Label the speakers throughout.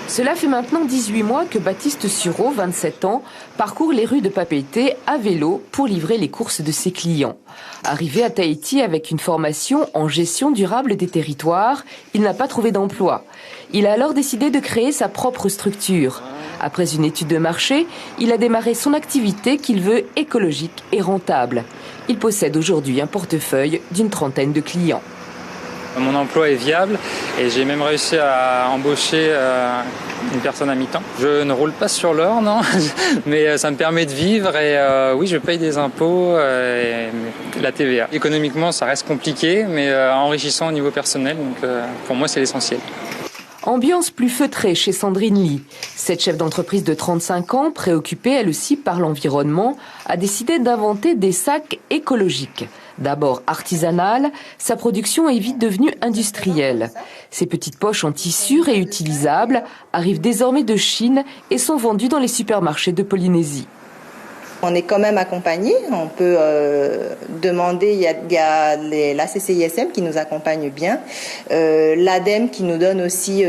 Speaker 1: Cela fait maintenant 18 mois que Baptiste Sureau, 27 ans, parcourt les rues de Papeete à vélo pour livrer les courses de ses clients. Arrivé à Tahiti avec une formation en gestion durable des territoires, il n'a pas trouvé d'emploi. Il a alors décidé de créer sa propre structure. Après une étude de marché, il a démarré son activité qu'il veut écologique et rentable. Il possède aujourd'hui un portefeuille d'une 30aine de clients.
Speaker 2: Mon emploi est viable et j'ai même réussi à embaucher une personne à mi-temps. Je ne roule pas sur l'or, non, mais ça me permet de vivre et oui, je paye des impôts et la TVA. Économiquement, ça reste compliqué, mais enrichissant au niveau personnel, donc pour moi, c'est l'essentiel.
Speaker 1: Ambiance plus feutrée chez Sandrine Lee. Cette chef d'entreprise de 35 ans, préoccupée elle aussi par l'environnement, a décidé d'inventer des sacs écologiques. D'abord artisanale, sa production est vite devenue industrielle. Ces petites poches en tissu réutilisables arrivent désormais de Chine et sont vendues dans les supermarchés de Polynésie.
Speaker 3: On est quand même accompagné, on peut demander, il y a la CCISM qui nous accompagne bien, l'ADEME qui nous donne aussi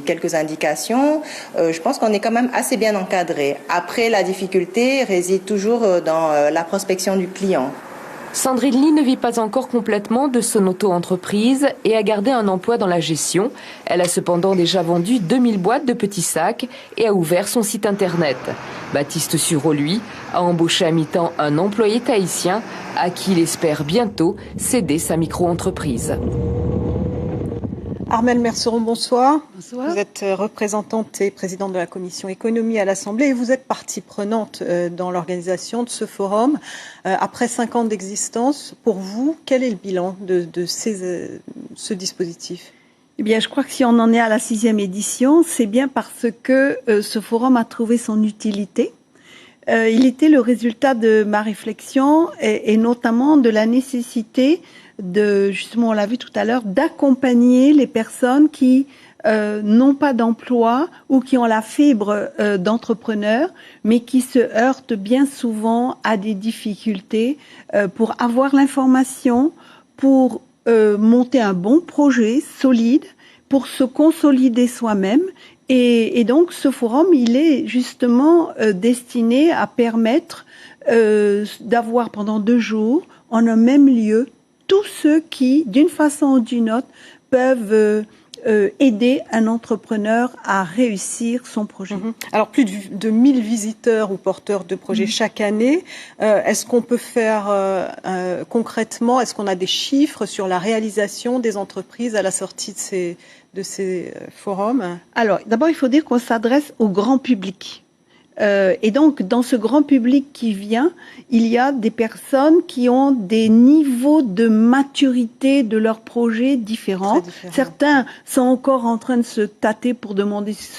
Speaker 3: quelques indications. Je pense qu'on est quand même assez bien encadré. Après, la difficulté réside toujours dans la prospection du client.
Speaker 1: Sandrine Lee ne vit pas encore complètement de son auto-entreprise et a gardé un emploi dans la gestion. Elle a cependant déjà vendu 2000 boîtes de petits sacs et a ouvert son site internet. Baptiste Sureau, lui, a embauché à mi-temps un employé tahitien à qui il espère bientôt céder sa micro-entreprise.
Speaker 4: Armelle Merceron, bonsoir.
Speaker 5: Bonsoir.
Speaker 4: Vous êtes représentante et présidente de la commission économie à l'Assemblée et vous êtes partie prenante dans l'organisation de ce forum. Après 5 ans d'existence, pour vous, quel est le bilan de ce dispositif ?
Speaker 5: Eh bien, je crois que si on en est à la 6e édition, c'est bien parce que ce forum a trouvé son utilité. Il était le résultat de ma réflexion et notamment de la nécessité justement, on l'a vu tout à l'heure, d'accompagner les personnes qui n'ont pas d'emploi ou qui ont la fibre d'entrepreneur, mais qui se heurtent bien souvent à des difficultés pour avoir l'information, pour monter un bon projet solide, pour se consolider soi-même. Et donc, ce forum, il est justement destiné à permettre d'avoir pendant 2 jours, en un même lieu, tous ceux qui, d'une façon ou d'une autre, peuvent aider un entrepreneur à réussir son projet.
Speaker 4: Alors, plus de 1000 visiteurs ou porteurs de projets chaque année. Est-ce qu'on peut faire concrètement, est-ce qu'on a des chiffres sur la réalisation des entreprises à la sortie de ces forums ?
Speaker 5: Alors, d'abord, il faut dire qu'on s'adresse au grand public. Et donc, dans ce grand public qui vient, il y a des personnes qui ont des niveaux de maturité de leurs projets différents. Certains sont encore en train de se tâter pour se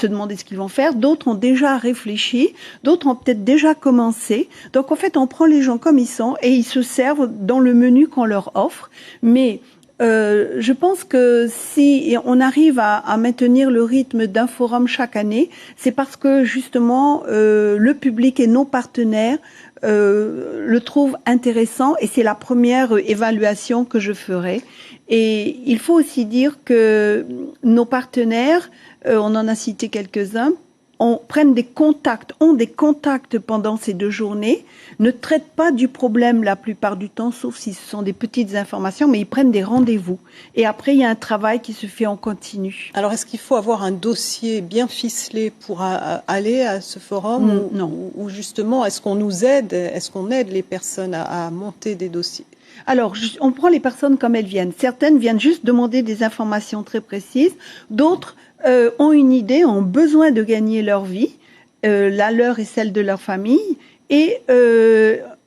Speaker 5: demander ce qu'ils vont faire. D'autres ont déjà réfléchi. D'autres ont peut-être déjà commencé. Donc, en fait, on prend les gens comme ils sont et ils se servent dans le menu qu'on leur offre. Mais je pense que si on arrive à maintenir le rythme d'un forum chaque année, c'est parce que justement le public et nos partenaires le trouvent intéressant et c'est la première évaluation que je ferai. Et il faut aussi dire que nos partenaires, on en a cité quelques-uns, ont des contacts pendant ces 2 journées, ne traitent pas du problème la plupart du temps, sauf si ce sont des petites informations, mais ils prennent des rendez-vous. Et après, il y a un travail qui se fait en continu.
Speaker 4: Alors, est-ce qu'il faut avoir un dossier bien ficelé pour aller à ce forum
Speaker 5: Non.
Speaker 4: Ou justement, est-ce qu'on nous aide, est-ce qu'on aide les personnes à monter des dossiers ?
Speaker 5: Alors, on prend les personnes comme elles viennent. Certaines viennent juste demander des informations très précises. D'autres ont une idée, ont besoin de gagner leur vie, la leur et celle de leur famille. Et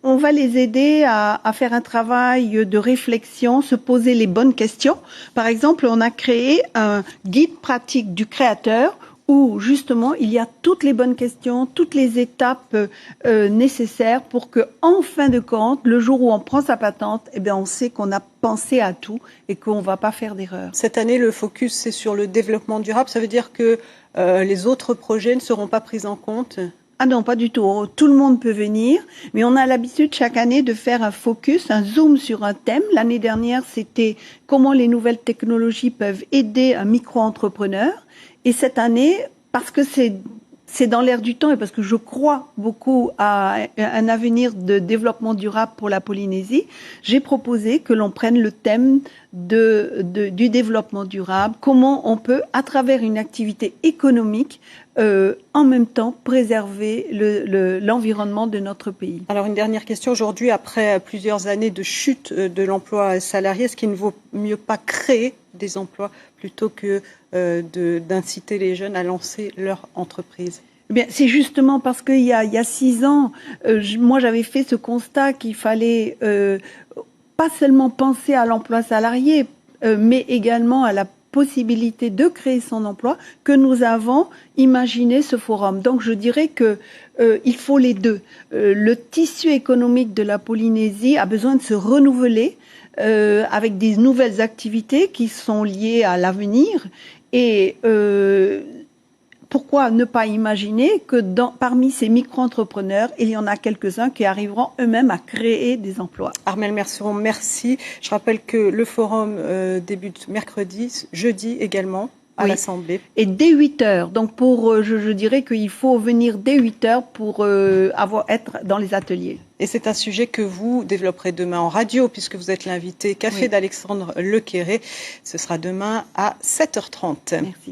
Speaker 5: on va les aider à faire un travail de réflexion, se poser les bonnes questions. Par exemple, on a créé un guide pratique du créateur où justement il y a toutes les bonnes questions, toutes les étapes nécessaires pour que, en fin de compte, le jour où on prend sa patente, eh bien on sait qu'on a pensé à tout et qu'on ne va pas faire d'erreur.
Speaker 4: Cette année, le focus c'est sur le développement durable. Ça veut dire que les autres projets ne seront pas pris en compte ?
Speaker 5: Ah non, pas du tout. Tout le monde peut venir, mais on a l'habitude chaque année de faire un focus, un zoom sur un thème. L'année dernière, c'était comment les nouvelles technologies peuvent aider un micro-entrepreneur. Et cette année, parce que c'est dans l'air du temps et parce que je crois beaucoup à un avenir de développement durable pour la Polynésie, j'ai proposé que l'on prenne le thème du développement durable, comment on peut, à travers une activité économique, en même temps préserver l'environnement de notre pays.
Speaker 4: Alors une dernière question, aujourd'hui, après plusieurs années de chute de l'emploi salarié, est-ce qu'il ne vaut mieux pas créer des emplois plutôt que d'inciter les jeunes à lancer leur entreprise?
Speaker 5: Eh bien, c'est justement parce qu'il y a 6 ans, moi j'avais fait ce constat qu'il fallait pas seulement penser à l'emploi salarié, mais également à la possibilité de créer son emploi, que nous avons imaginé ce forum. Donc je dirais que il faut les deux. Le tissu économique de la Polynésie a besoin de se renouveler avec des nouvelles activités qui sont liées à l'avenir et pourquoi ne pas imaginer que parmi ces micro-entrepreneurs, il y en a quelques-uns qui arriveront eux-mêmes à créer des emplois.
Speaker 4: Armelle Merceron, merci. Je rappelle que le forum débute mercredi, jeudi également à l'Assemblée.
Speaker 5: Et dès 8h. Donc je dirais qu'il faut venir dès 8h pour être dans les ateliers.
Speaker 4: Et c'est un sujet que vous développerez demain en radio, puisque vous êtes l'invité Café d'Alexandre Lequéré. Ce sera demain à 7h30.
Speaker 5: Merci.